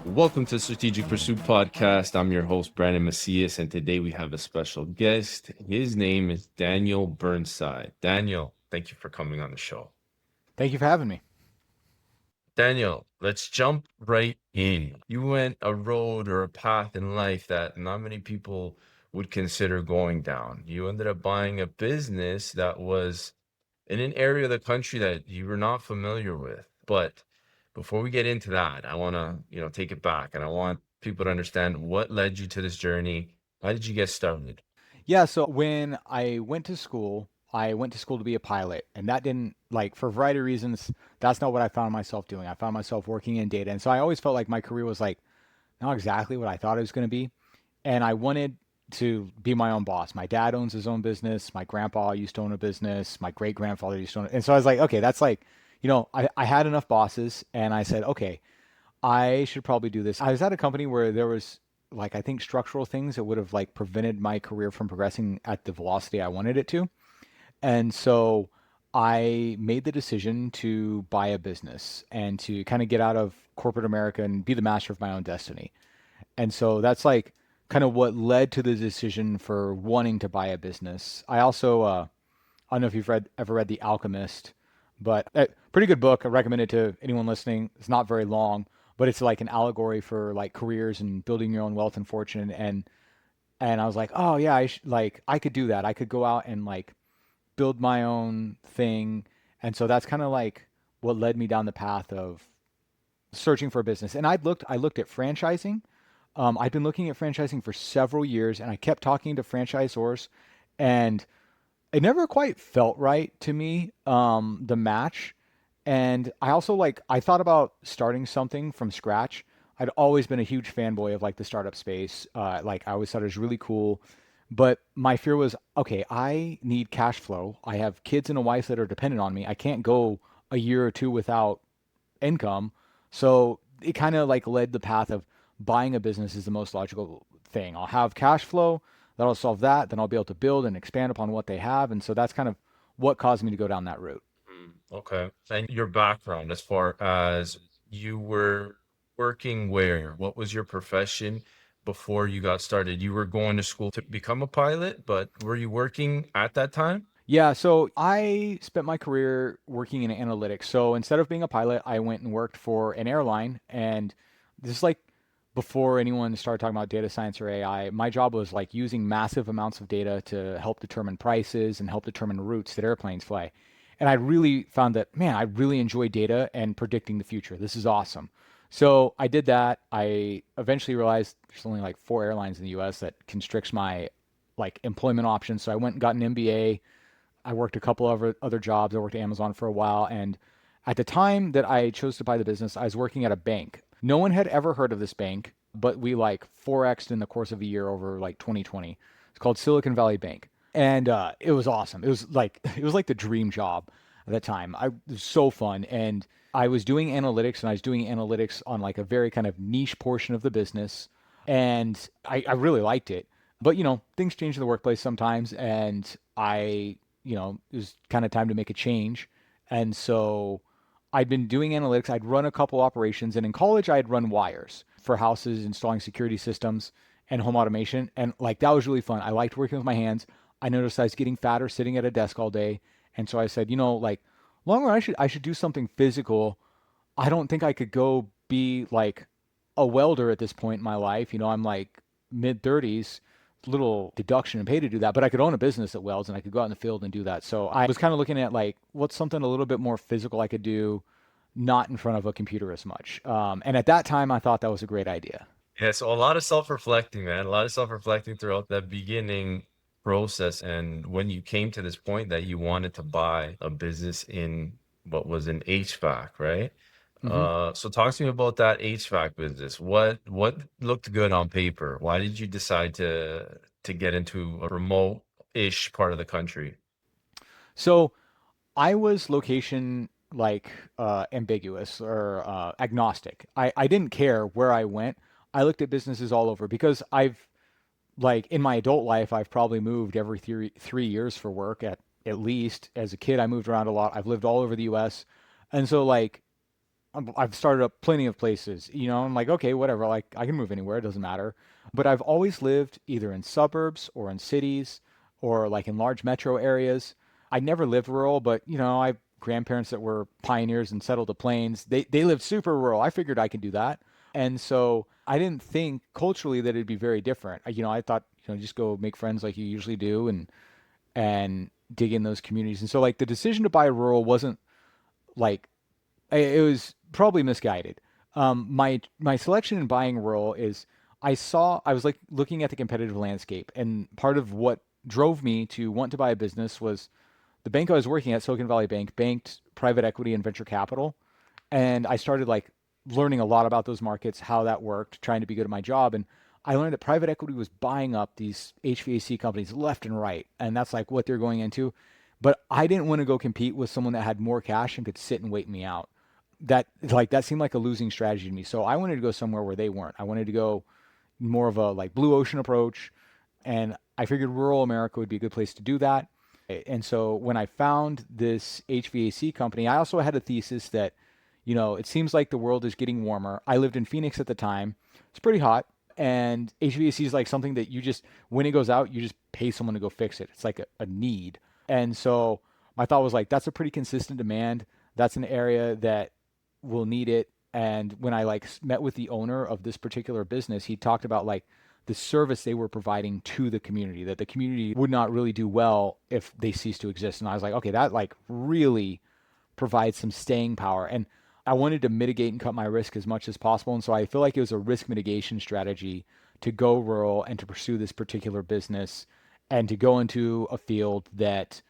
Welcome to Strategic Pursuit Podcast. I'm your host, Brandon Macias, and today we have a special guest. His name is Daniel Burnside. Daniel, thank you for coming on the show. Thank you for having me. Daniel, let's jump right in. You went a road or a path in life that not many people would consider going down. You ended up buying a business that was in an area of the country that you were not familiar with. But before we get into that, I want to, take it back and I want people to understand what led you to this journey. How did you get started? Yeah, so when I went to school to be a pilot, and that didn't, like, for a variety of reasons, that's not what I found myself doing. I found myself working in data. And so I always felt like my career was like not exactly what I thought it was going to be. And I wanted to be my own boss. My dad owns his own business. My grandpa used to own a business. My great grandfather used to own it. And so I was like, okay, that's like, I had enough bosses, and I said, okay, I should probably do this. I was at a company where there was, like, I think structural things that would have like prevented my career from progressing at the velocity I wanted it to. And so I made the decision to buy a business and to kind of get out of corporate America and be the master of my own destiny. And so that's like kind of what led to the decision for wanting to buy a business. I also, I don't know if you've ever read The Alchemist, but a pretty good book. I recommend it to anyone listening. It's not very long, but it's like an allegory for like careers and building your own wealth and fortune. And I was like, oh yeah, like I could do that. I could go out and like build my own thing. And so that's kind of like what led me down the path of searching for a business. And I looked at franchising. I'd been looking at franchising for several years, and I kept talking to franchisors, and it never quite felt right to me, the match. And I also, like, I thought about starting something from scratch. I'd always been a huge fanboy of like the startup space. Like, I always thought it was really cool. But my fear was, okay, I need cash flow. I have kids and a wife that are dependent on me. I can't go a year or two without income. So it kind of like led the path of buying a business is the most logical thing. I'll have cash flow, that'll solve that. Then I'll be able to build and expand upon what they have. And so that's kind of what caused me to go down that route. Okay. And your background as far as you were working where? What was your profession before you got started? You were going to school to become a pilot, but were you working at that time? Yeah, so I spent my career working in analytics. So instead of being a pilot, I went and worked for an airline. And this is like before anyone started talking about data science or AI. My job was like using massive amounts of data to help determine prices and help determine routes that airplanes fly. And I really found that, man, I really enjoy data and predicting the future. This is awesome. So I did that. I eventually realized there's only like four airlines in the US that constricts my like employment options. So I went and got an MBA. I worked a couple of other jobs. I worked at Amazon for a while. And at the time that I chose to buy the business, I was working at a bank. No one had ever heard of this bank, but we like 4x'd in the course of a year over like 2020. It's called Silicon Valley Bank. And it was awesome. It was like the dream job at that time. It was so fun. And I was doing analytics, and I was doing analytics on like a very kind of niche portion of the business. And I really liked it. But, things change in the workplace sometimes. And it was kind of time to make a change. And so I'd been doing analytics. I'd run a couple operations. And in college, I had run wires for houses, installing security systems and home automation. And like that was really fun. I liked working with my hands. I noticed I was getting fatter sitting at a desk all day. And so I said, like, long run, I should do something physical. I don't think I could go be like a welder at this point in my life. I'm like mid 30s, little deduction and pay to do that, but I could own a business that welds and I could go out in the field and do that. So I was kind of looking at like what's something a little bit more physical I could do, not in front of a computer as much. And at that time, I thought that was a great idea. Yeah, so a lot of self-reflecting, man. A lot of self-reflecting throughout that beginning process. And when you came to this point that you wanted to buy a business in what was an HVAC, right? hmm So talk to me about that HVAC business. What looked good on paper? Why did you decide to get into a remote-ish part of the country? So I was location like ambiguous or agnostic. I didn't care where I went. I looked at businesses all over because I've like in my adult life, I've probably moved every 3 years for work at least. As a kid, I moved around a lot. I've lived all over the U.S. And so like I've started up plenty of places, I'm like, okay, whatever, like I can move anywhere, it doesn't matter. But I've always lived either in suburbs or in cities or like in large metro areas. I never lived rural, but I have grandparents that were pioneers and settled the plains. They lived super rural. I figured I could do that. And so I didn't think culturally that it'd be very different. I thought, just go make friends like you usually do and dig in those communities. And so like the decision to buy rural wasn't like it was probably misguided. My selection in buying rural is I was like looking at the competitive landscape, and part of what drove me to want to buy a business was the bank I was working at, Silicon Valley Bank, banked private equity and venture capital, and I started like learning a lot about those markets, how that worked, trying to be good at my job, and I learned that private equity was buying up these HVAC companies left and right, and that's like what they're going into. But I didn't want to go compete with someone that had more cash and could sit and wait me out. That seemed like a losing strategy to me. So I wanted to go somewhere where they weren't. I wanted to go more of a like blue ocean approach, and I figured rural America would be a good place to do that. And so when I found this HVAC company, I also had a thesis that, it seems like the world is getting warmer. I lived in Phoenix at the time. It's pretty hot. And HVAC is like something that you just, when it goes out, you just pay someone to go fix it. It's like a need. And so my thought was like, that's a pretty consistent demand. That's an area that will need it. And when I like met with the owner of this particular business, he talked about like the service they were providing to the community, that the community would not really do well if they ceased to exist. And I was like, okay, that like really provides some staying power. And I wanted to mitigate and cut my risk as much as possible. And so I feel like it was a risk mitigation strategy to go rural and to pursue this particular business and to go into a field that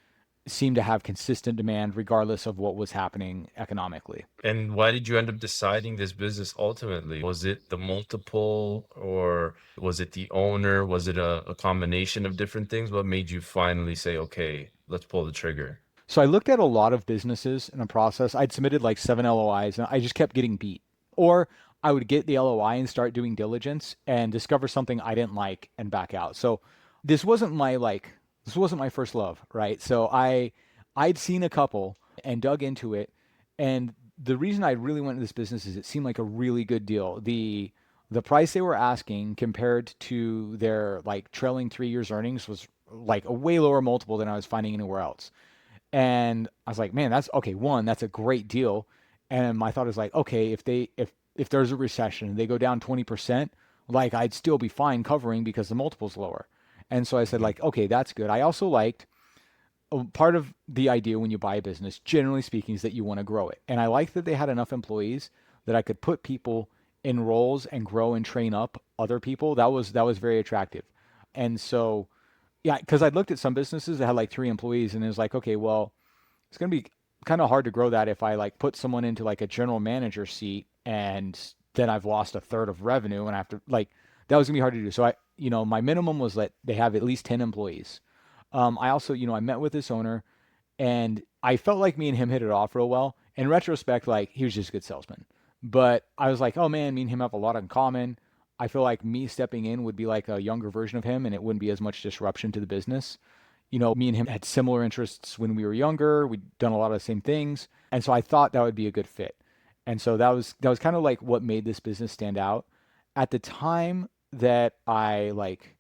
seemed to have consistent demand regardless of what was happening economically. And why did you end up deciding this business ultimately? Was it the multiple or was it the owner? Was it a combination of different things? What made you finally say, okay, let's pull the trigger? So I looked at a lot of businesses in a process. I'd submitted like 7 LOIs and I just kept getting beat. Or I would get the LOI and start doing diligence and discover something I didn't like and back out. So this wasn't my like this wasn't my first love, right? So I'd seen a couple and dug into it, and the reason I really went into this business is it seemed like a really good deal. The price they were asking compared to their like trailing 3 years earnings was like a way lower multiple than I was finding anywhere else. And I was like, man, that's okay. One, that's a great deal. And my thought is like, okay, if there's a recession and they go down 20%, like I'd still be fine covering because the multiple's lower. And so I said Mhm. like, okay, that's good. I also liked part of the idea when you buy a business, generally speaking, is that you want to grow it. And I liked that they had enough employees that I could put people in roles and grow and train up other people. That was very attractive. And so yeah, because I'd looked at some businesses that had like 3 employees, and it was like, okay, well, it's gonna be kind of hard to grow that if I like put someone into like a general manager seat, and then I've lost a third of revenue, and I have to like that was gonna be hard to do. So my minimum was that they have at least 10 employees. I also, I met with this owner, and I felt like me and him hit it off real well. In retrospect, like he was just a good salesman. But I was like, oh man, me and him have a lot in common. I feel like me stepping in would be like a younger version of him, and it wouldn't be as much disruption to the business. Me and him had similar interests when we were younger. We'd done a lot of the same things. And so I thought that would be a good fit. And so that was kind of like what made this business stand out. At the time that I like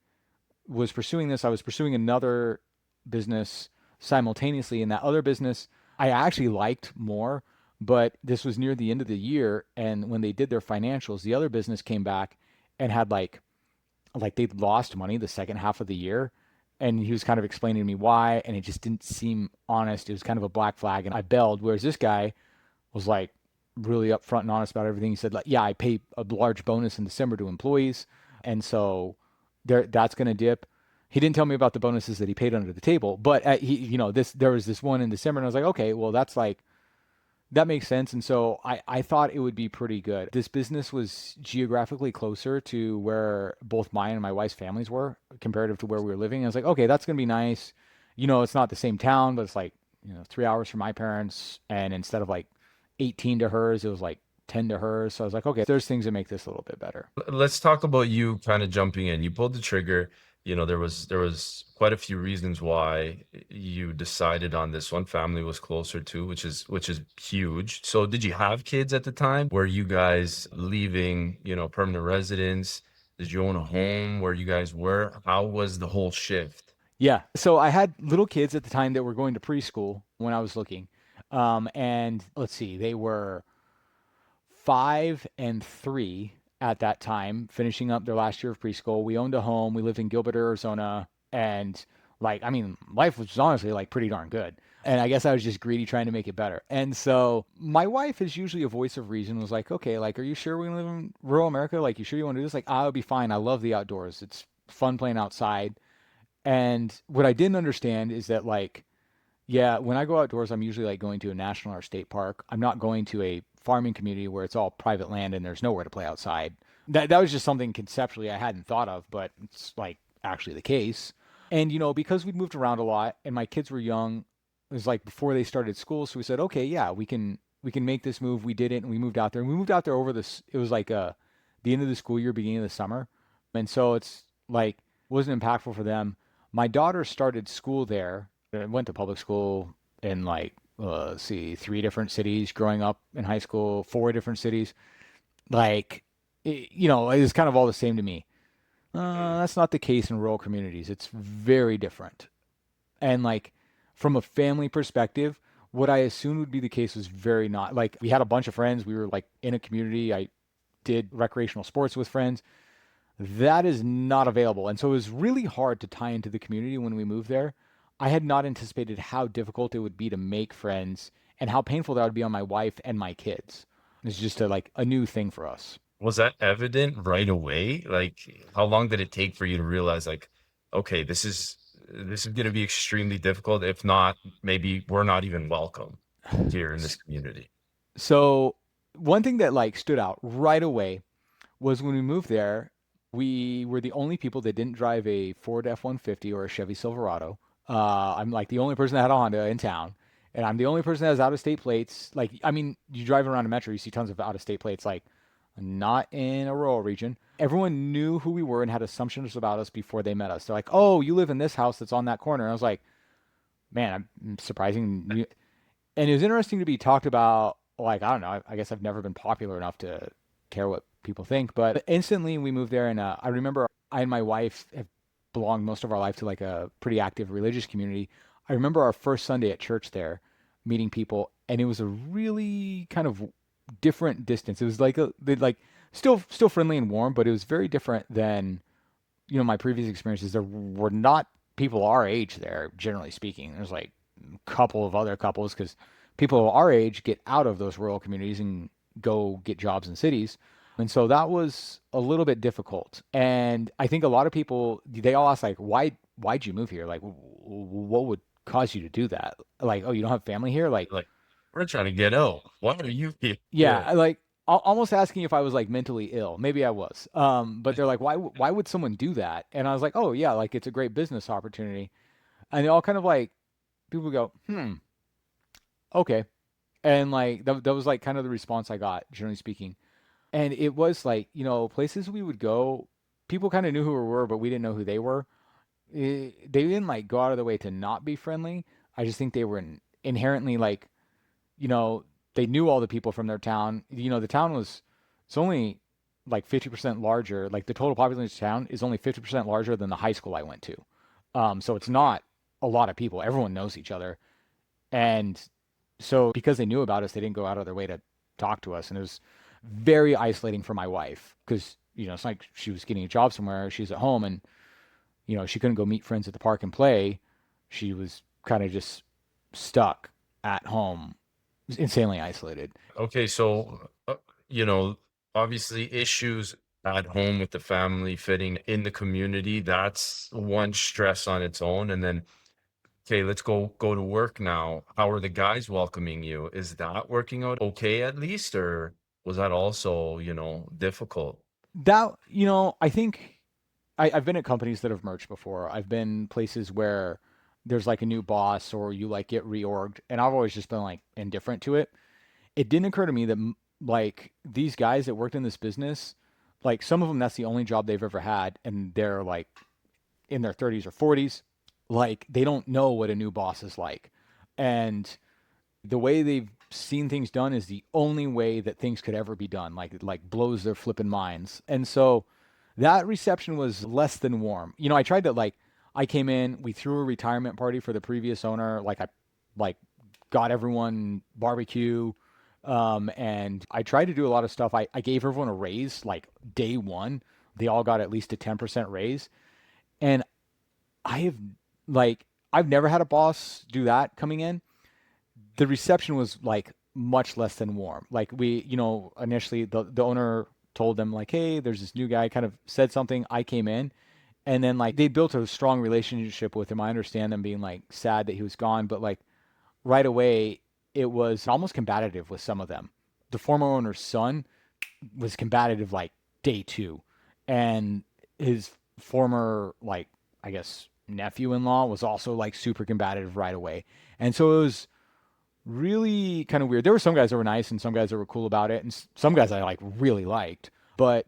was pursuing this, I was pursuing another business simultaneously. And that other business I actually liked more, but this was near the end of the year. And when they did their financials, the other business came back and had like they'd lost money the second half of the year. And he was kind of explaining to me why, and it just didn't seem honest. It was kind of a black flag, and I bailed. Whereas this guy was like really upfront and honest about everything. He said, like, yeah, I pay a large bonus in December to employees, and so that's going to dip. He didn't tell me about the bonuses that he paid under the table, but there was this one in December, and I was like, okay, well, that's like that makes sense. And so I thought it would be pretty good. This business was geographically closer to where both mine and my wife's families were comparative to where we were living. I was like, okay, that's going to be nice. It's not the same town, but it's like, 3 hours from my parents. And instead of like 18 to hers, it was like 10 to hers. So I was like, okay, there's things that make this a little bit better. Let's talk about you kind of jumping in. You pulled the trigger, there was quite a few reasons why you decided on this one. Family was closer to, which is huge. So did you have kids at the time? Were you guys leaving, permanent residence? Did you own a home where you guys were? How was the whole shift? Yeah. So I had little kids at the time that were going to preschool when I was looking. And let's see, they were 5 and 3 at that time, finishing up their last year of preschool. We owned a home. We lived in Gilbert, Arizona. And like, I mean, life was honestly like pretty darn good. And I guess I was just greedy trying to make it better. And so my wife is usually a voice of reason, was like, okay, like, are you sure we're gonna live in rural America? Like, you sure you want to do this? Like, I'll be fine. I love the outdoors. It's fun playing outside. And what I didn't understand is that like, yeah, when I go outdoors, I'm usually like going to a national or state park. I'm not going to a farming community where it's all private land and there's nowhere to play outside. That was just something conceptually I hadn't thought of, but it's like actually the case. And because we'd moved around a lot and my kids were young, it was like before they started school, so we said, okay, yeah, we can make this move. We did it, and we moved out there. And we moved out there over this. It was like the end of the school year, beginning of the summer, and so it's like wasn't impactful for them. My daughter started school there. Went to public school in like let's see, 3 different cities growing up in high school, 4 different cities. Like, it's kind of all the same to me. That's not the case in rural communities. It's very different. And like from a family perspective, what I assumed would be the case was very not. Like we had a bunch of friends. We were like in a community. I did recreational sports with friends. That is not available. And so it was really hard to tie into the community when we moved there. I had not anticipated how difficult it would be to make friends and how painful that would be on my wife and my kids. It's just like a new thing for us. Was that evident right away? Like, how long did it take for you to realize, like, okay, this is going to be extremely difficult. If not, maybe we're not even welcome here in this community. So one thing that like stood out right away was when we moved there, we were the only people that didn't drive a Ford F-150 or a Chevy Silverado. I'm like the only person that had a Honda in town, and I'm the only person that has out-of-state plates. Like, I mean, you drive around a metro, you see tons of out-of-state plates. Like, not in a rural region. Everyone knew who we were and had assumptions about us before they met us. They're like, "Oh, you live in this house that's on that corner." And I was like, "Man, I'm surprising you." And it was interesting to be talked about. Like, I don't know. I guess I've never been popular enough to care what people think. But instantly we moved there, and I remember I and my wife have belonged most of our life to like a pretty active religious community. I remember our first Sunday at church there, meeting people, and it was a really kind of different distance. It was like like still friendly and warm, but it was very different than my previous experiences. There were not people our age there, generally speaking. There's like a couple of other couples because people our age get out of those rural communities and go get jobs in cities. And so that was a little bit difficult. And I think a lot of people, they all ask like, why'd you move here? Like, what would cause you to do that? Like, oh, you don't have family here? Like, Like, we're trying to get out. Why are you here? yeah, like almost asking if I was like mentally ill. Maybe I was. But they're like, why would someone do that? And I was like, oh yeah, like it's a great business opportunity. And they all kind of like people go, okay. And like that was like kind of the response I got, generally speaking. And it was like, places we would go, people kind of knew who we were, but we didn't know who they were. They didn't like go out of their way to not be friendly. I just think they were inherently like, you know, they knew all the people from their town. The town was, it's only like 50% larger. Like the total population of the town is only 50% larger than the high school I went to. So it's not a lot of people. Everyone knows each other. And so because they knew about us, they didn't go out of their way to talk to us. And it was very isolating for my wife because, it's like she was getting a job somewhere. She's at home and, she couldn't go meet friends at the park and play. She was kind of just stuck at home, insanely isolated. Okay, so you know, obviously issues at home with the family fitting in the community, that's one stress on its own. And then, okay, let's go to work now. How are the guys welcoming you? Is that working out okay at least, or was that also, difficult? That, I think I've been at companies that have merged before. I've been places where there's like a new boss or you like get reorged, and I've always just been like indifferent to it. It didn't occur to me that like these guys that worked in this business, like some of them, that's the only job they've ever had, and they're like in their 30s or 40s. Like they don't know what a new boss is like. And the way they've seen things done is the only way that things could ever be done. Like blows their flipping minds. And so that reception was less than warm. You know, I tried to like I came in, we threw a retirement party for the previous owner. Like I like got everyone barbecue. And I tried to do a lot of stuff. I gave everyone a raise like day one. They all got at least a 10% raise. And I have like I've never had a boss do that coming in. The reception was like much less than warm. Like we, you know, initially the owner told them like, "Hey, there's this new guy," kind of said something. I came in and then like they built a strong relationship with him. I understand them being like sad that he was gone, but like right away it was almost combative with some of them. The former owner's son was combative like day 2 and his former like I guess nephew-in-law was also like super combative right away. And so it was really kind of weird. There were some guys that were nice and some guys that were cool about it, and some guys I like really liked. But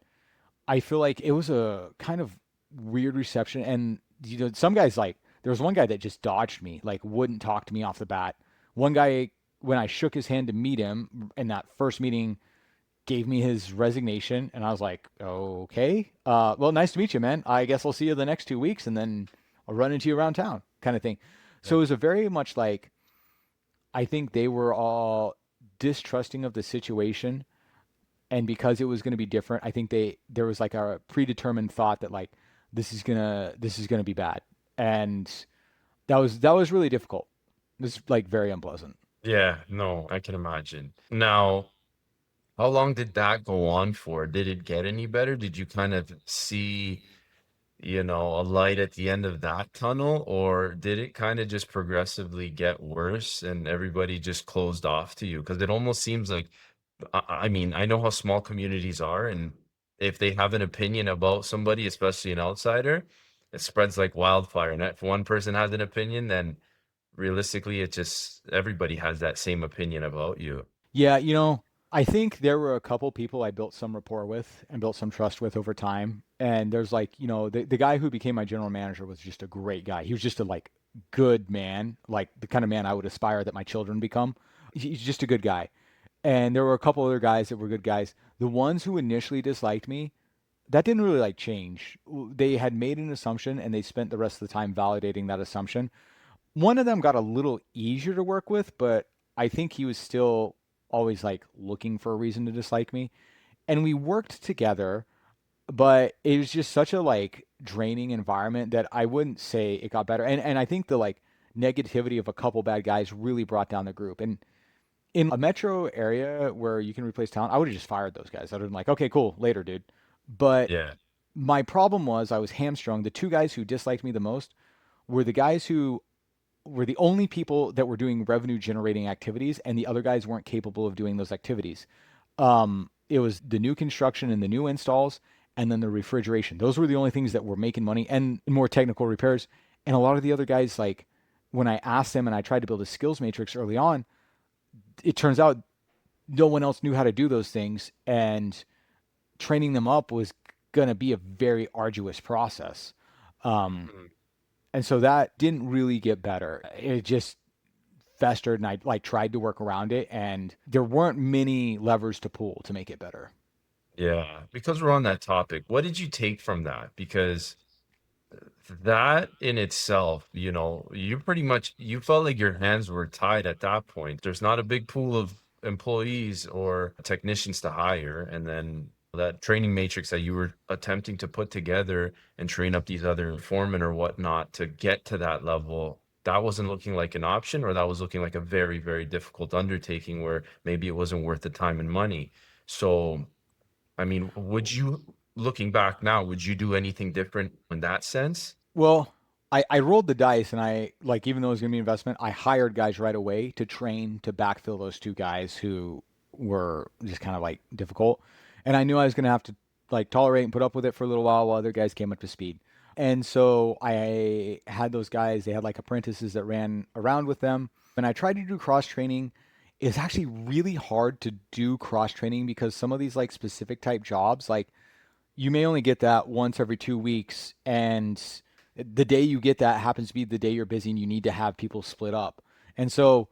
I feel like it was a kind of weird reception. And you know, some guys like there was one guy that just dodged me, like wouldn't talk to me off the bat. One guy, when I shook his hand to meet him in that first meeting, gave me his resignation, and I was like, okay, well, nice to meet you, man. I guess I'll see you the next 2 weeks, and then I'll run into you around town, kind of thing. So it was a very much like I think they were all distrusting of the situation, and because it was going to be different, I think there was like a predetermined thought that like this is gonna be bad, and that was really difficult. It was like very unpleasant. Yeah, no, I can imagine. Now, how long did that go on for? Did it get any better? Did you kind of see, a light at the end of that tunnel, or did it kind of just progressively get worse and everybody just closed off to you? Because it almost seems like, I mean, I know how small communities are, and if they have an opinion about somebody, especially an outsider, it spreads like wildfire. And if one person has an opinion, then realistically, it just everybody has that same opinion about you. Yeah, I think there were a couple people I built some rapport with and built some trust with over time. And there's like, the guy who became my general manager was just a great guy. He was just a like good man, like the kind of man I would aspire that my children become. He's just a good guy. And there were a couple other guys that were good guys. The ones who initially disliked me, that didn't really like change. They had made an assumption and they spent the rest of the time validating that assumption. One of them got a little easier to work with, but I think he was still always like looking for a reason to dislike me. And we worked together, but it was just such a like draining environment that I wouldn't say it got better. And I think the like negativity of a couple bad guys really brought down the group. And in a metro area where you can replace talent, I would have just fired those guys. I'd have been like, okay, cool, later, dude. But Yeah. my problem was I was hamstrung. The two guys who disliked me the most were the guys who were the only people that were doing revenue generating activities, and the other guys weren't capable of doing those activities. It was the new construction and the new installs, and then the refrigeration. Those were the only things that were making money, and more technical repairs. And a lot of the other guys, like when I asked them and I tried to build a skills matrix early on, it turns out no one else knew how to do those things, and training them up was going to be a very arduous process. Um, Mhm. and so that didn't really get better. It just festered, and I like tried to work around it, and there weren't many levers to pull to make it better. Yeah. Because we're on that topic, what did you take from that? Because that in itself, you pretty much you felt like your hands were tied at that point. There's not a big pool of employees or technicians to hire. And then that training matrix that you were attempting to put together and train up these other foremen or whatnot to get to that level, that wasn't looking like an option, or that was looking like a very, very difficult undertaking where maybe it wasn't worth the time and money. So, I mean, looking back now, would you do anything different in that sense? Well, I rolled the dice, and I like even though it was going to be an investment, I hired guys right away to train to backfill those two guys who were just kind of like difficult. And I knew I was going to have to like tolerate and put up with it for a little while other guys came up to speed. And so I had those guys, they had like apprentices that ran around with them. And I tried to do cross training. It's actually really hard to do cross training because some of these like specific type jobs, like you may only get that once every 2 weeks. And The day you get that happens to be the day you're busy and you need to have people split up. And so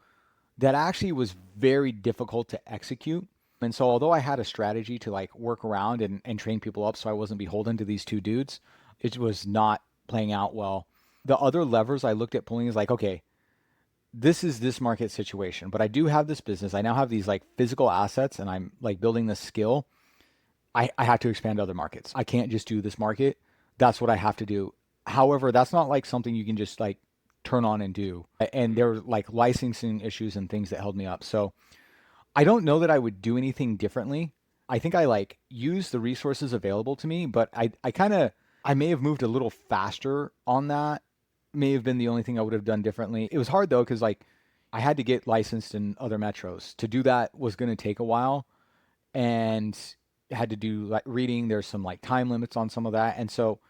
that actually was very difficult to execute. And so although I had a strategy to like work around and train people up so I wasn't beholden to these two dudes, it was not playing out well. The other levers I looked at pulling is like, okay, this is this market situation, but I do have this business. I now have these like physical assets and I'm like building this skill. I have to expand to other markets. I can't just do this market. That's what I have to do. However, that's not like something you can just like turn on and do. And there were like licensing issues and things that held me up. So I don't know that I would do anything differently. I think I like use the resources available to me, but I kind of, I may have moved a little faster on that. May have been the only thing I would have done differently. It was hard though, because like I had to get licensed in other metros. To do that was going to take a while and had to do like reading. There's some like time limits on some of that. And so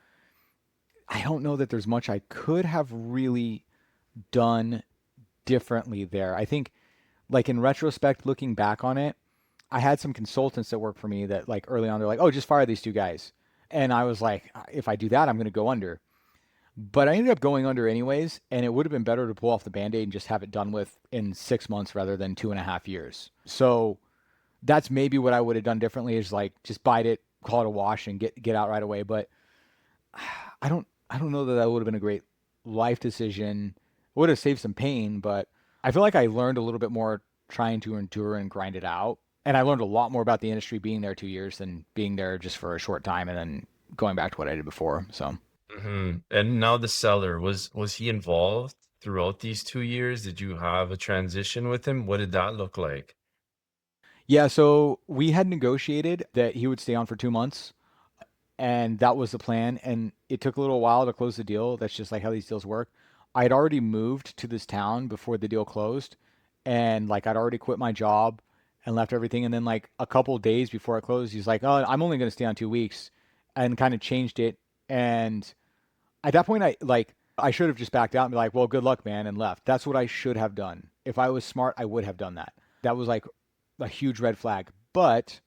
I don't know that there's much I could have really done differently there. I think like in retrospect, looking back on it, I had some consultants that worked for me that like early on, they're like, oh, just fire these two guys. And I was like, if I do that, I'm going to go under. But I ended up going under anyways, and it would have been better to pull off the band-aid and just have it done with in 6 months rather than 2.5 years. So that's maybe what I would have done differently is like just bite it, call it a wash, and get out right away. But I don't know that that would have been a great life decision. It would have saved some pain, but I feel like I learned a little bit more trying to endure and grind it out. And I learned a lot more about the industry being there 2 years than being there just for a short time and then going back to what I did before. So. And now the seller, was he involved throughout these 2 years? Did you have a transition with him? What did that look like? Yeah, so we had negotiated that he would stay on for 2 months, and that was the plan. And it took a little while to close the deal. That's just like how these deals work. I had already moved to this town before the deal closed, and like I'd already quit my job and left everything. And then like a couple of days before it closed, he's like, "Oh, I'm only going to stay on 2 weeks," and kind of changed it. And at that point, I should have just backed out and be like, "Well, good luck, man," and left. That's what I should have done. If I was smart, I would have done that. That was like a huge red flag. But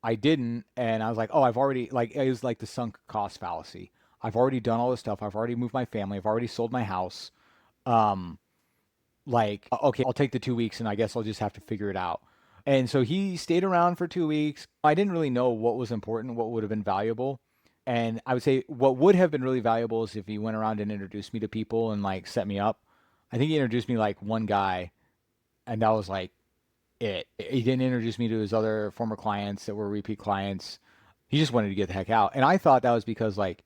I didn't, and I was like, oh, I've already like it was like the sunk cost fallacy. I've already done all this stuff. I've already moved my family. I've already sold my house. Um, okay, I'll take the 2 weeks, and I guess I'll just have to figure it out. And so he stayed around for 2 weeks. I didn't really know what was important, what would have been valuable. And I would say what would have been really valuable is if he went around and introduced me to people and like set me up. I think he introduced me like one guy, and that was like it. He didn't introduce me to his other former clients that were repeat clients. He just wanted to get the heck out. And I thought that was because like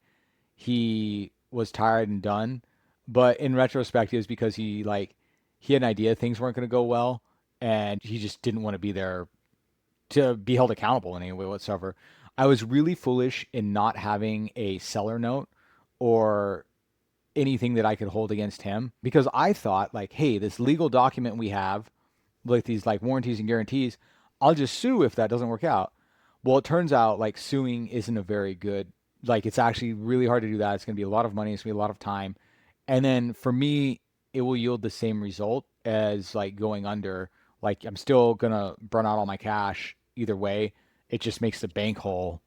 he was tired and done. But in retrospect, it was because he had an idea things weren't going to go well, and he just didn't want to be there to be held accountable in any way whatsoever. I was really foolish in not having a seller note or anything that I could hold against him because I thought like, hey, this legal document we have like these like warranties and guarantees, I'll just sue if that doesn't work out. Well, it turns out like suing isn't a very good, like it's actually really hard to do that. It's going to be a lot of money. It's going to be a lot of time. And then for me, it will yield the same result as like going under. Like I'm still going to burn out all my cash either way. It just makes the bank whole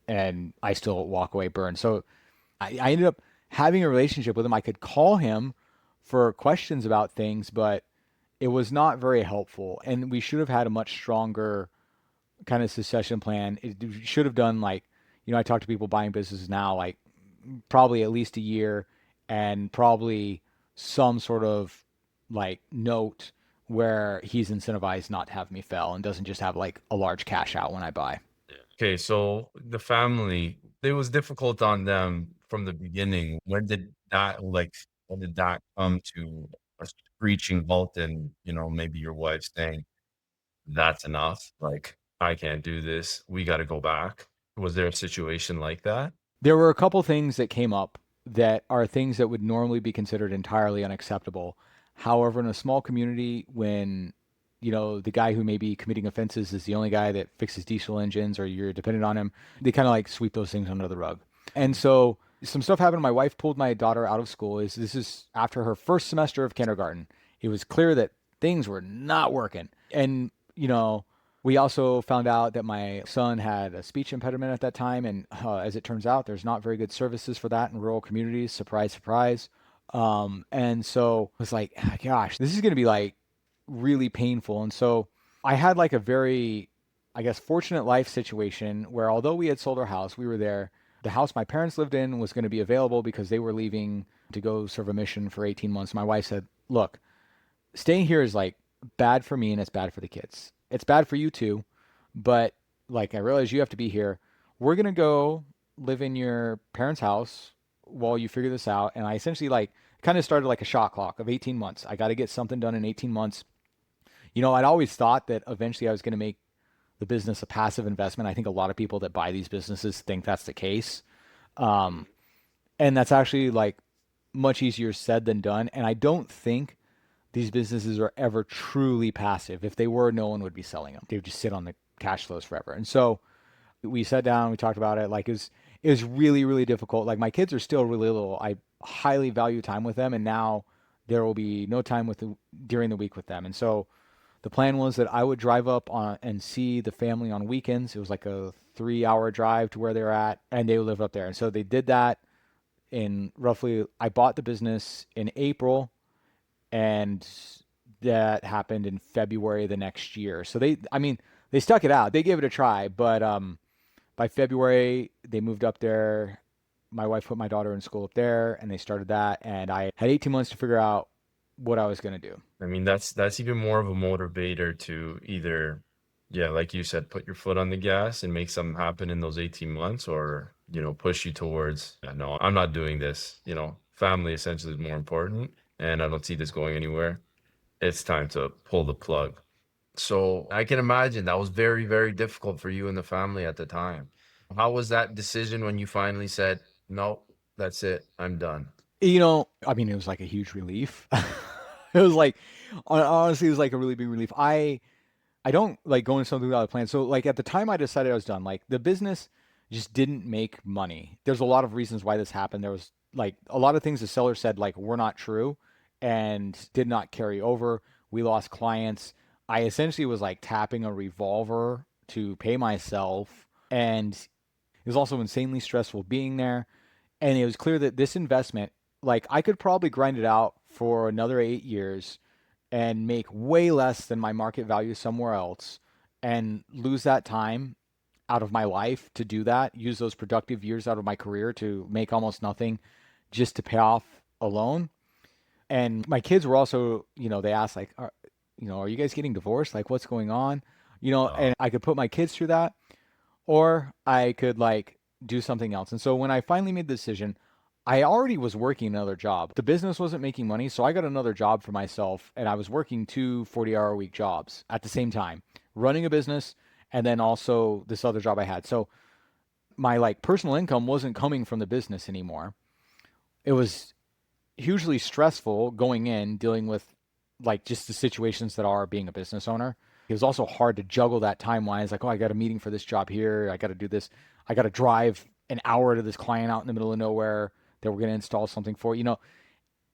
and I still walk away burned. So I ended up having a relationship with him. I could call him for questions about things, but it was not very helpful. And we should have had a much stronger kind of succession plan. It should have done like, I talk to people buying businesses now, like probably at least a year and probably some sort of like note where he's incentivized not to have me fail and doesn't just have like a large cash out when I buy. Okay, so the family, it was difficult on them from the beginning. When did that come to a screeching halt and, maybe your wife saying, "That's enough. Like, I can't do this. We gotta go back." Was there a situation like that? There were a couple things that came up that are things that would normally be considered entirely unacceptable. However, in a small community, when the guy who may be committing offenses is the only guy that fixes diesel engines or you're dependent on him, they kind of like sweep those things under the rug. And so some stuff happened. My wife pulled my daughter out of school. This is after her first semester of kindergarten. It was clear that things were not working. And, We also found out that my son had a speech impediment at that time, and as it turns out, there's not very good services for that in rural communities. Surprise, surprise. And so I was like, "Ah, gosh, this is going to be like really painful." And so I had like a very, I guess, fortunate life situation where although we had sold our house, we were there. The house my parents lived in was going to be available because they were leaving to go serve a mission for 18 months. My wife said, "Look, staying here is like bad for me and it's bad for the kids. It's bad for you too, but like I realize you have to be here. We're gonna go live in your parents' house while you figure this out." And I essentially like kind of started like a shot clock of 18 months. I got to get something done in 18 months. I'd always thought that eventually I was going to make the business a passive investment. I think a lot of people that buy these businesses think that's the case. Um, and that's actually like much easier said than done. And I don't think these businesses are ever truly passive. If they were, no one would be selling them. They would just sit on the cash flows forever. And so we sat down, we talked about it. Like it was really, really difficult. Like my kids are still really little. I highly value time with them, and now there will be no time during the week with them. And so the plan was that I would drive up on and see the family on weekends. It was like a 3 hour drive to where they're at, and they would live up there. And so they did that in roughly. I bought the business in April, and that happened in February the next year. So I mean, they stuck it out. They gave it a try, but by February they moved up there. My wife put my daughter in school up there, and they started that. And I had 18 months to figure out what I was going to do. I mean, that's even more of a motivator to either, yeah, like you said, put your foot on the gas and make something happen in those 18 months, or, push you towards, yeah, no, I'm not doing this. Family essentially is more important, and I don't see this going anywhere. It's time to pull the plug. So I can imagine that was very, very difficult for you and the family at the time. How was that decision when you finally said, no, that's it, I'm done? I mean, it was like a huge relief. It was like, honestly, it was like a really big relief. I don't like going into something without a plan. So like at the time I decided I was done, like the business just didn't make money. There's a lot of reasons why this happened. There was like a lot of things the seller said like were not true and did not carry over. We lost clients. I essentially was like tapping a revolver to pay myself, and it was also insanely stressful being there. And it was clear that this investment, like I could probably grind it out for another 8 years and make way less than my market value somewhere else and lose that time out of my life to do that, use those productive years out of my career to make almost nothing just to pay off a loan. And my kids were also, they asked like, are you guys getting divorced? Like what's going on? And I could put my kids through that, or I could like do something else. And so when I finally made the decision, I already was working another job. The business wasn't making money, so I got another job for myself, and I was working two 40-hour a week jobs at the same time, running a business and then also this other job I had. So my like personal income wasn't coming from the business anymore. It was hugely stressful going in dealing with like just the situations that are being a business owner. It was also hard to juggle that time wise. Like, oh, I got a meeting for this job here. I got to do this. I got to drive an hour to this client out in the middle of nowhere that we're going to install something for.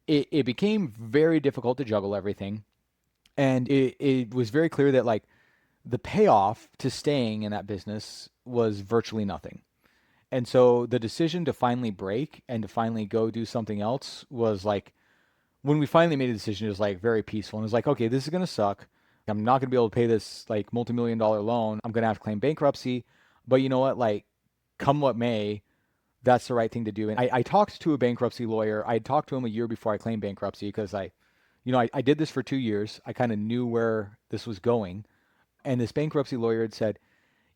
It became very difficult to juggle everything. And it was very clear that like the payoff to staying in that business was virtually nothing. And so the decision to finally break and to finally go do something else was like, when we finally made a decision, it was like very peaceful. And it was like, okay, this is going to suck. I'm not going to be able to pay this like multi-million dollar loan. I'm going to have to claim bankruptcy. But you know what? Like, come what may, that's the right thing to do. And I talked to a bankruptcy lawyer. I had talked to him a year before I claimed bankruptcy because I did this for 2 years. I kind of knew where this was going. And this bankruptcy lawyer had said,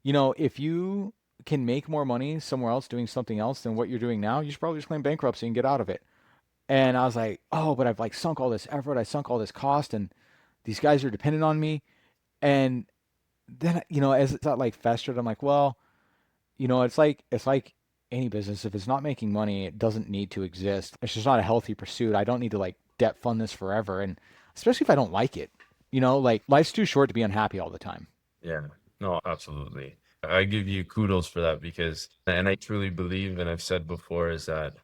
if you can make more money somewhere else doing something else than what you're doing now, you should probably just claim bankruptcy and get out of it. And I was like, oh, but I've like sunk all this effort, I sunk all this cost, and these guys are dependent on me. And then, as it like festered, I'm like, well, it's like any business. If it's not making money, it doesn't need to exist. It's just not a healthy pursuit. I don't need to like debt fund this forever. And especially if I don't like it, like life's too short to be unhappy all the time. Yeah, no, absolutely. I give you kudos for that because, and I truly believe, and I've said before, is that,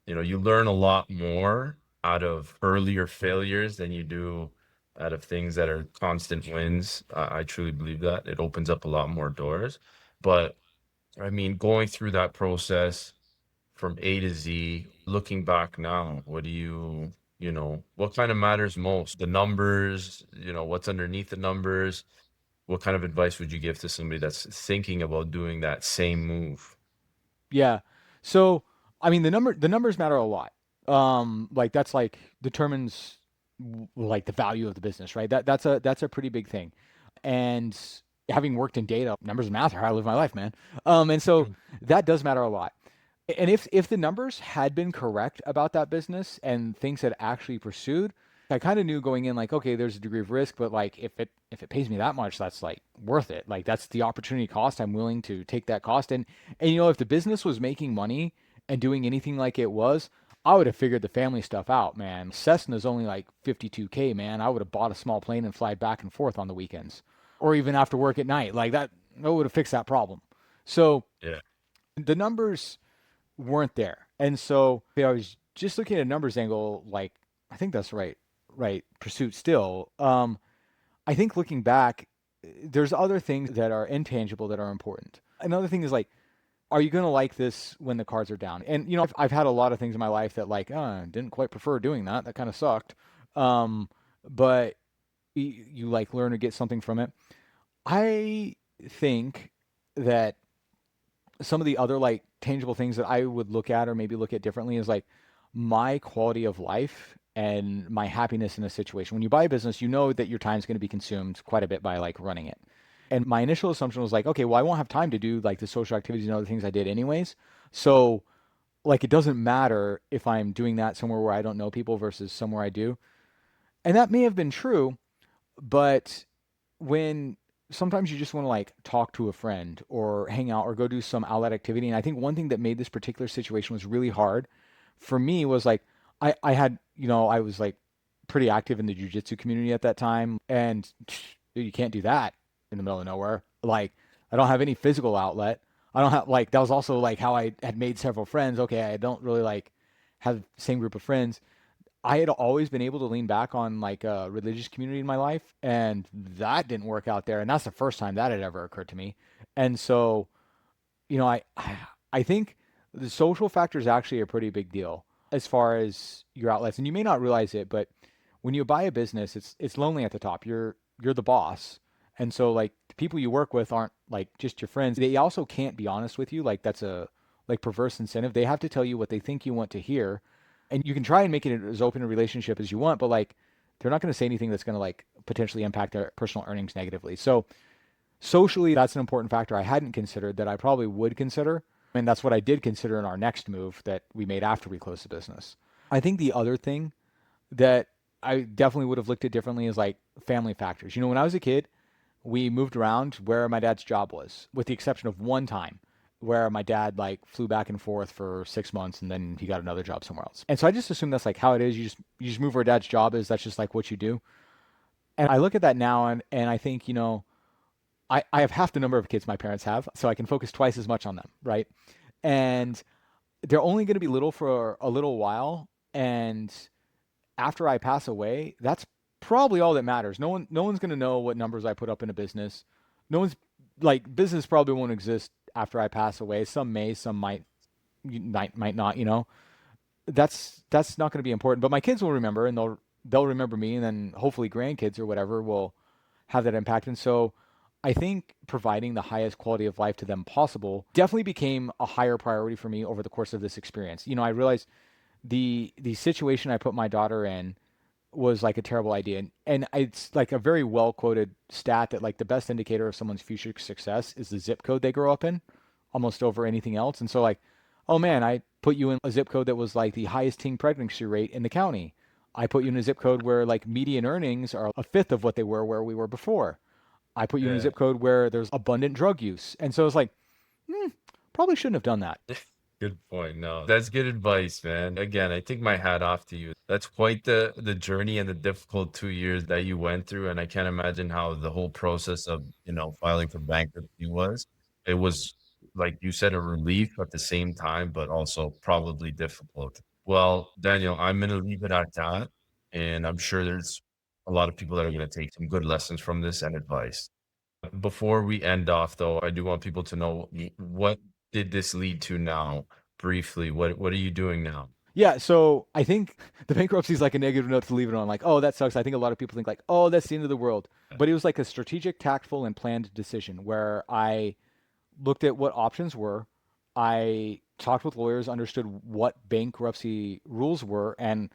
you learn a lot more out of earlier failures than you do out of things that are constant wins. I truly believe that. It opens up a lot more doors. But I mean, going through that process from A to Z, looking back now, what do what kind of matters most? The numbers, what's underneath the numbers? What kind of advice would you give to somebody that's thinking about doing that same move? Yeah. So, I mean, the numbers matter a lot. Like that's like determines like the value of the business, right? That's a pretty big thing. And having worked in data, numbers matter how I live my life, man. And so Mm. that does matter a lot. And if the numbers had been correct about that business and things had actually pursued, I kind of knew going in like, okay, there's a degree of risk, but like if it pays me that much, that's like worth it. Like that's the opportunity cost. I'm willing to take that cost. And if the business was making money and doing anything like it was, I would have figured the family stuff out, man. Cessna's only like 52K, man. I would have bought a small plane and fly back and forth on the weekends or even after work at night. Like that would have fixed that problem. So Yeah. the numbers weren't there. And so I was just looking at a numbers angle, like I think that's right pursuit still. I think looking back, there's other things that are intangible that are important. Another thing is like, are you going to like this when the cards are down? And I've had a lot of things in my life that like, didn't quite prefer doing that. That kind of sucked. Um, but you like learn to get something from it. I think that some of the other like tangible things that I would look at or maybe look at differently is like my quality of life and my happiness in a situation. When you buy a business, you know that your time is going to be consumed quite a bit by like running it. And my initial assumption was like, okay, well, I won't have time to do like the social activities and other things I did anyways. So like it doesn't matter if I'm doing that somewhere where I don't know people versus somewhere I do. And that may have been true, but when sometimes you just want to like talk to a friend or hang out or go do some outlet activity. And I think one thing that made this particular situation was really hard for me was like I had, I was like pretty active in the jujitsu community at that time. And dude, you can't do that in the middle of nowhere. Like I don't have any physical outlet. I don't have like that was also like how I had made several friends. Okay, I don't really like have the same group of friends. I had always been able to lean back on like a religious community in my life, and that didn't work out there. And that's the first time that had ever occurred to me. And so, I think the social factor is actually a pretty big deal as far as your outlets. And you may not realize it, but when you buy a business, it's lonely at the top. You're the boss, and so like the people you work with aren't like just your friends. They also can't be honest with you. Like that's a like perverse incentive. They have to tell you what they think you want to hear, and you can try and make it as open a relationship as you want, but like they're not going to say anything that's going to like potentially impact their personal earnings negatively. So socially, that's an important factor I hadn't considered that I probably would consider. And that's what I did consider in our next move that we made after we closed the business. I think the other thing that I definitely would have looked at differently is like family factors. When I was a kid, we moved around where my dad's job was, with the exception of one time where my dad like flew back and forth for 6 months and then he got another job somewhere else. And so I just assume that's like how it is. You just move where dad's job is. That's just like what you do. And I look at that now and I think, I have half the number of kids my parents have, so I can focus twice as much on them, right? And they're only going to be little for a little while. And after I pass away, that's probably all that matters. No one's going to know what numbers I put up in a business. No one's like business probably won't exist after I pass away. Some may, some might not. That's not going to be important. But my kids will remember, and they'll remember me, and then hopefully grandkids or whatever will have that impact. And so I think providing the highest quality of life to them possible definitely became a higher priority for me over the course of this experience. I realized the situation I put my daughter in was like a terrible idea. And it's like a very well quoted stat that like the best indicator of someone's future success is the zip code they grow up in, almost over anything else. And so like, oh man, I put you in a zip code that was like the highest teen pregnancy rate in the county. I put you in a zip code where like median earnings are a fifth of what they were where we were before. I put you in a Yeah. zip code where there's abundant drug use. And so it's like, hmm, probably shouldn't have done that. Good point. No, that's good advice, man. Again, I take my hat off to you. That's quite the journey and the difficult 2 years that you went through. And I can't imagine how the whole process of, filing for bankruptcy was. It was, like you said, a relief at the same time, but also probably difficult. Well, Daniel, I'm gonna leave it at that. And I'm sure there's a lot of people that are going to take some good lessons from this and advice. Before we end off, though, I do want people to know what did this lead to now? Briefly, what are you doing now? Yeah, so I think the bankruptcy is like a negative note to leave it on. Like, oh, that sucks. I think a lot of people think like, oh, that's the end of the world. But it was like a strategic, tactful, and planned decision where I looked at what options were. I talked with lawyers, understood what bankruptcy rules were, and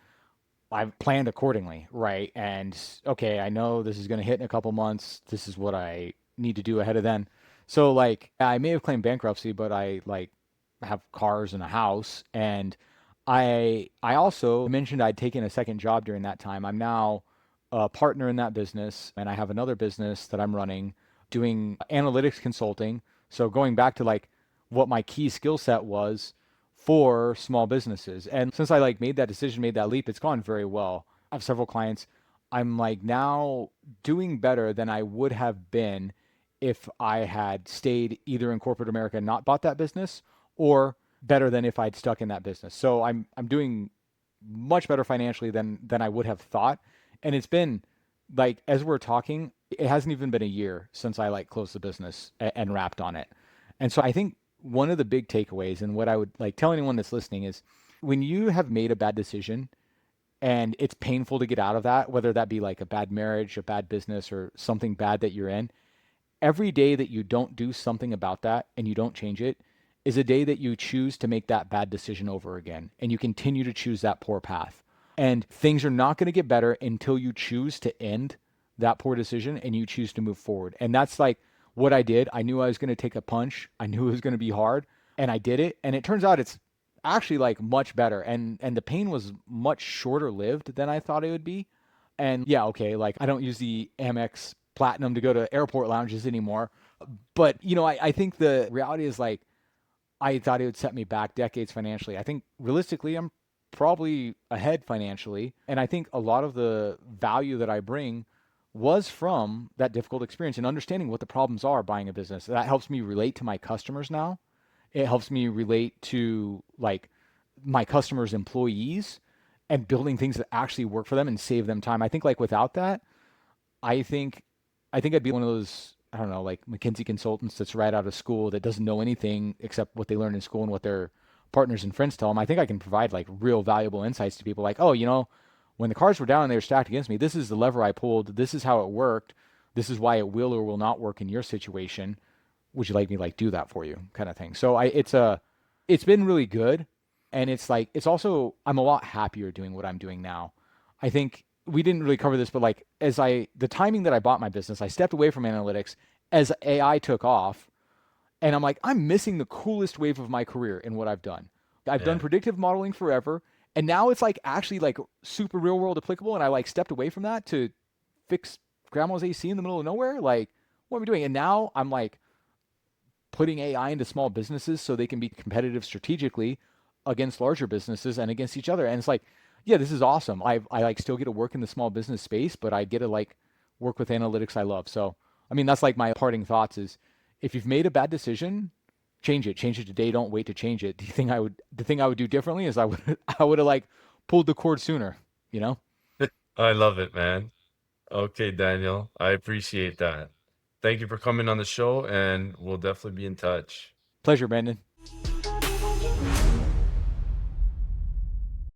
I planned accordingly, right? And okay, I know this is going to hit in a couple months. This is what I need to do ahead of then. So like I may have claimed bankruptcy, but I like have cars and a house, and I also mentioned I'd taken a second job during that time. I'm now a partner in that business, and I have another business that I'm running doing analytics consulting. So going back to like what my key skill set was for small businesses. And since I like made that decision, made that leap, it's gone very well. I have several clients. I'm like now doing better than I would have been if I had stayed either in corporate America and not bought that business, or better than if I'd stuck in that business. So I'm doing much better financially than I would have thought. And it's been like as we're talking, it hasn't even been a year since I like closed the business and wrapped on it. And so I think one of the big takeaways and what I would like tell anyone that's listening is when you have made a bad decision and it's painful to get out of that, whether that be like a bad marriage, a bad business, or something bad that you're in, every day that you don't do something about that and you don't change it is a day that you choose to make that bad decision over again. And you continue to choose that poor path. And things are not going to get better until you choose to end that poor decision and you choose to move forward. And that's like what I did. I knew I was going to take a punch. I knew it was going to be hard and I did it. And it turns out it's actually like much better. And the pain was much shorter lived than I thought it would be. And yeah, okay, like I don't use the Amex Platinum to go to airport lounges anymore. But, I think the reality is like I thought it would set me back decades financially. I think realistically, I'm probably ahead financially. And I think a lot of the value that I bring was from that difficult experience and understanding what the problems are buying a business. That helps me relate to my customers now. It helps me relate to like my customers' employees and building things that actually work for them and save them time. I think like without that, I think I think I'd be one of those, I don't know, like McKinsey consultants that's right out of school that doesn't know anything except what they learned in school and what their partners and friends tell them. I think I can provide like real valuable insights to people like, oh, when the cards were down and they were stacked against me, this is the lever I pulled. This is how it worked. This is why it will or will not work in your situation. Would you like me like do that for you kind of thing. So it's been really good. And it's like, it's also, I'm a lot happier doing what I'm doing now. I think we didn't really cover this, but like the timing that I bought my business, I stepped away from analytics as AI took off. And I'm like, I'm missing the coolest wave of my career in what I've done. I've done Yeah. predictive modeling forever. And now it's like actually like super real world applicable. And I like stepped away from that to fix grandma's AC in the middle of nowhere. Like, what am I doing? And now I'm like putting AI into small businesses so they can be competitive strategically against larger businesses and against each other. And it's like, yeah, this is awesome. I like still get to work in the small business space, but I get to like work with analytics I love. So, I mean, that's like my parting thoughts is if you've made a bad decision, change it. Change it today. Don't wait to change it. The thing I would do differently is I would have like pulled the cord sooner, you know? I love it, man. Okay, Daniel, I appreciate that. Thank you for coming on the show, and we'll definitely be in touch. Pleasure, Brandon.